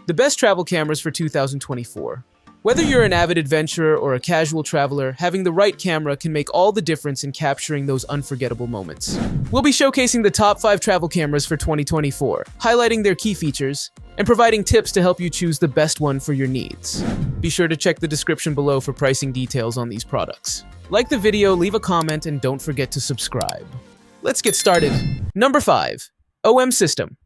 The best travel cameras for 2024. Whether you're an avid adventurer or a casual traveler, having the right camera can make all the difference in capturing those unforgettable moments. We'll be showcasing the top 5 travel cameras for 2024, highlighting their key features, and providing tips to help you choose the best one for your needs. Be sure to check the description below for pricing details on these products. Like the video, leave a comment, and don't forget to subscribe. Let's get started. Number 5. OM System.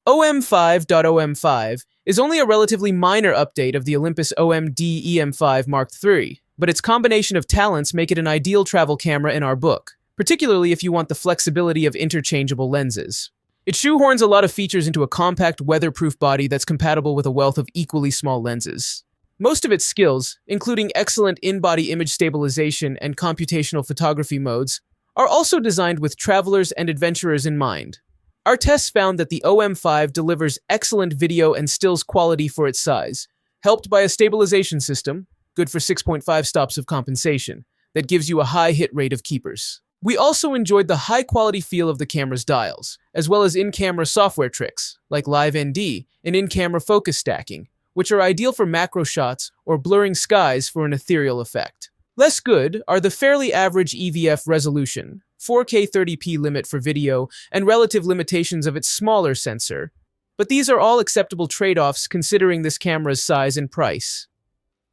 OM5.OM5 is only a relatively minor update of the Olympus OM-D EM5 Mark III, but its combination of talents make it an ideal travel camera in our book, particularly if you want the flexibility of interchangeable lenses. It shoehorns a lot of features into a compact, weatherproof body that's compatible with a wealth of equally small lenses. Most of its skills, including excellent in-body image stabilization and computational photography modes, are also designed with travelers and adventurers in mind. Our tests found that the OM5 delivers excellent video and stills quality for its size, helped by a stabilization system, good for 6.5 stops of compensation, that gives you a high hit rate of keepers. We also enjoyed the high-quality feel of the camera's dials, as well as in-camera software tricks, like Live ND and in-camera focus stacking, which are ideal for macro shots or blurring skies for an ethereal effect. Less good are the fairly average EVF resolution, 4K 30p limit for video, and relative limitations of its smaller sensor, but these are all acceptable trade-offs considering this camera's size and price.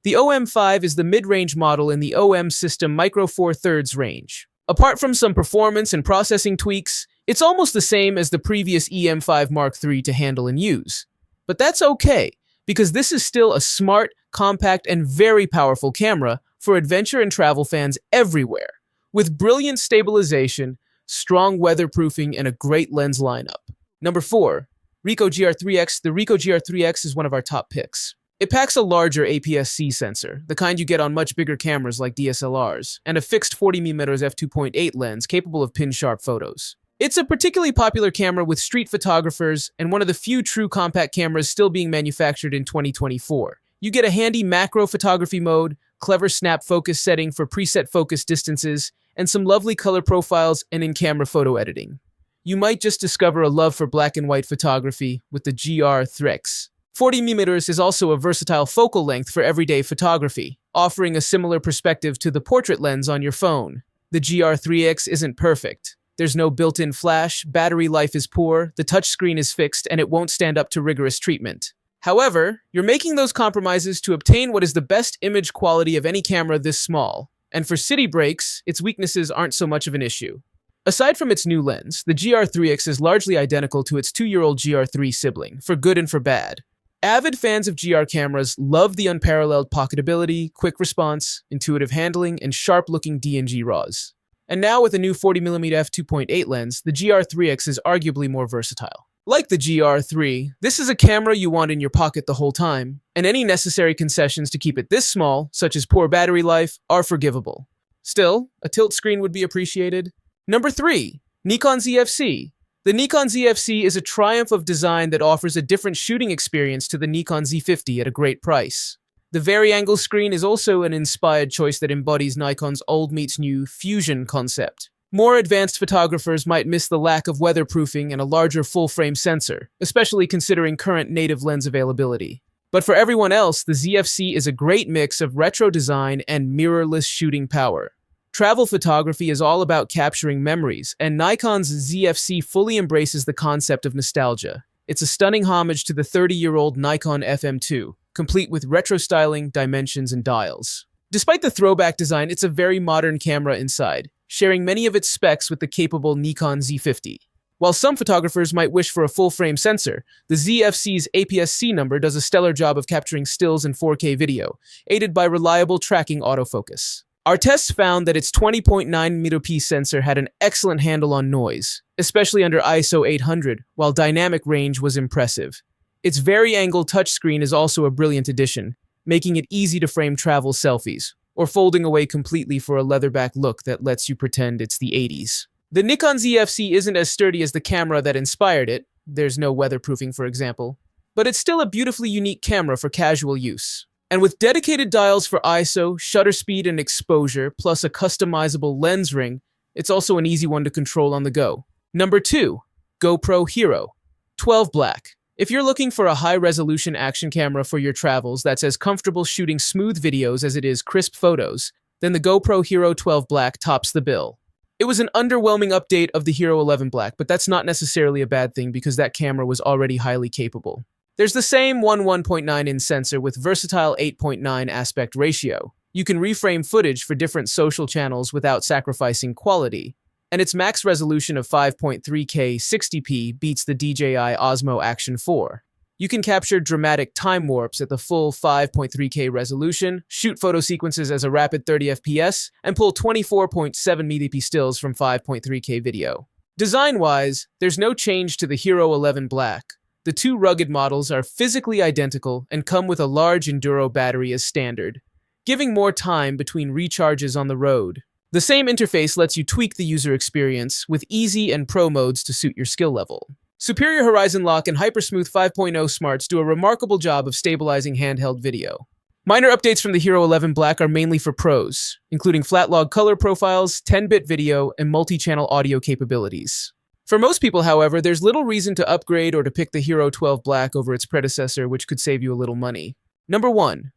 The OM5 is the mid-range model in the OM System Micro Four Thirds range. Apart from some performance and processing tweaks, it's almost the same as the previous EM5 Mark III to handle and use. But that's okay, because this is still a smart, compact, and very powerful camera for adventure and travel fans everywhere, with brilliant stabilization, strong weatherproofing, and a great lens lineup. Number 4. Ricoh GR3X. The Ricoh GR3X is one of our top picks. It packs a larger APS-C sensor, the kind you get on much bigger cameras like DSLRs, and a fixed 40mm f2.8 lens capable of pin-sharp photos. It's a particularly popular camera with street photographers and one of the few true compact cameras still being manufactured in 2024. You get a handy macro photography mode, clever snap focus setting for preset focus distances, and some lovely color profiles and in-camera photo editing. You might just discover a love for black and white photography with the GR3X. 40mm is also a versatile focal length for everyday photography, offering a similar perspective to the portrait lens on your phone. The GR3X isn't perfect. There's no built-in flash, battery life is poor, the touchscreen is fixed, and it won't stand up to rigorous treatment. However, you're making those compromises to obtain what is the best image quality of any camera this small, and for city breaks, its weaknesses aren't so much of an issue. Aside from its new lens, the GR3X is largely identical to its 2-year-old GR3 sibling, for good and for bad. Avid fans of GR cameras love the unparalleled pocketability, quick response, intuitive handling, and sharp-looking DNG RAWs. And now with a new 40mm f2.8 lens, the GR3X is arguably more versatile. Like the GR3, this is a camera you want in your pocket the whole time, and any necessary concessions to keep it this small, such as poor battery life, are forgivable. Still, a tilt screen would be appreciated. Number 3. Nikon ZFC. The Nikon ZFC is a triumph of design that offers a different shooting experience to the Nikon Z50 at a great price. The vari-angle screen is also an inspired choice that embodies Nikon's old meets new fusion concept. More advanced photographers might miss the lack of weatherproofing and a larger full-frame sensor, especially considering current native lens availability. But for everyone else, the ZFC is a great mix of retro design and mirrorless shooting power. Travel photography is all about capturing memories, and Nikon's ZFC fully embraces the concept of nostalgia. It's a stunning homage to the 30-year-old Nikon FM2, complete with retro styling, dimensions, and dials. Despite the throwback design, it's a very modern camera inside, sharing many of its specs with the capable Nikon Z50. While some photographers might wish for a full-frame sensor, the ZFC's APS-C number does a stellar job of capturing stills and 4K video, aided by reliable tracking autofocus. Our tests found that its 20.9mm sensor had an excellent handle on noise, especially under ISO 800, while dynamic range was impressive. Its vari-angle touchscreen is also a brilliant addition, making it easy to frame travel selfies, or folding away completely for a leatherback look that lets you pretend it's the 80s. The Nikon ZFC isn't as sturdy as the camera that inspired it, there's no weatherproofing for example, but it's still a beautifully unique camera for casual use. And with dedicated dials for ISO, shutter speed, and exposure, plus a customizable lens ring, it's also an easy one to control on the go. Number 2. GoPro Hero 12 Black. If you're looking for a high-resolution action camera for your travels that's as comfortable shooting smooth videos as it is crisp photos, then the GoPro Hero 12 Black tops the bill. It was an underwhelming update of the Hero 11 Black, but that's not necessarily a bad thing because that camera was already highly capable. There's the same 1.9-inch sensor with versatile 8.9 aspect ratio. You can reframe footage for different social channels without sacrificing quality. And its max resolution of 5.3K 60p beats the DJI Osmo Action 4. You can capture dramatic time warps at the full 5.3K resolution, shoot photo sequences as a rapid 30 FPS, and pull 24.7 mp stills from 5.3K video. Design-wise, there's no change to the Hero 11 Black. The two rugged models are physically identical and come with a large Enduro battery as standard, giving more time between recharges on the road. The same interface lets you tweak the user experience with easy and pro modes to suit your skill level. Superior Horizon Lock and Hypersmooth 5.0 Smarts do a remarkable job of stabilizing handheld video. Minor updates from the Hero 11 Black are mainly for pros, including flat log color profiles, 10-bit video, and multi-channel audio capabilities. For most people, however, there's little reason to upgrade or to pick the Hero 12 Black over its predecessor, which could save you a little money. Number 1.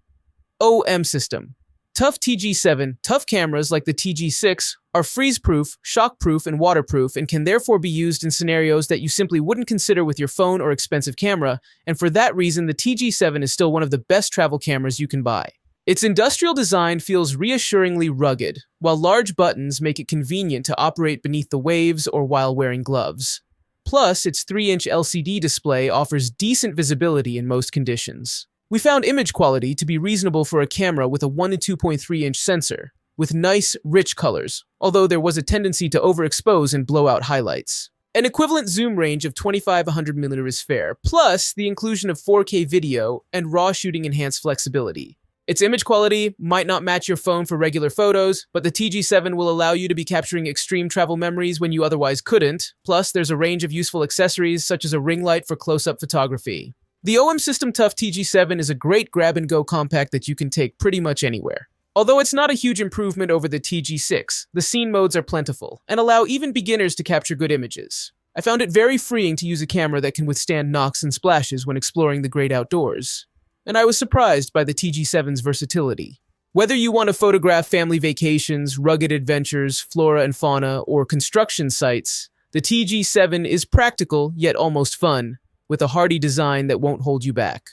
OM System. TUF TG7, TUF cameras like the TG6 are freeze-proof, shock-proof, and waterproof and can therefore be used in scenarios that you simply wouldn't consider with your phone or expensive camera, and for that reason the TG7 is still one of the best travel cameras you can buy. Its industrial design feels reassuringly rugged, while large buttons make it convenient to operate beneath the waves or while wearing gloves. Plus, its 3-inch LCD display offers decent visibility in most conditions. We found image quality to be reasonable for a camera with a 1 to 2.3-inch sensor, with nice, rich colors, although there was a tendency to overexpose and blow out highlights. An equivalent zoom range of 25-100mm is fair, plus the inclusion of 4K video and raw shooting enhanced flexibility. Its image quality might not match your phone for regular photos, but the TG7 will allow you to be capturing extreme travel memories when you otherwise couldn't, plus there's a range of useful accessories such as a ring light for close-up photography. The OM System TUF TG7 is a great grab-and-go compact that you can take pretty much anywhere. Although it's not a huge improvement over the TG6, the scene modes are plentiful and allow even beginners to capture good images. I found it very freeing to use a camera that can withstand knocks and splashes when exploring the great outdoors. And I was surprised by the TG7's versatility. Whether you want to photograph family vacations, rugged adventures, flora and fauna, or construction sites, the TG7 is practical yet almost fun, with a hardy design that won't hold you back.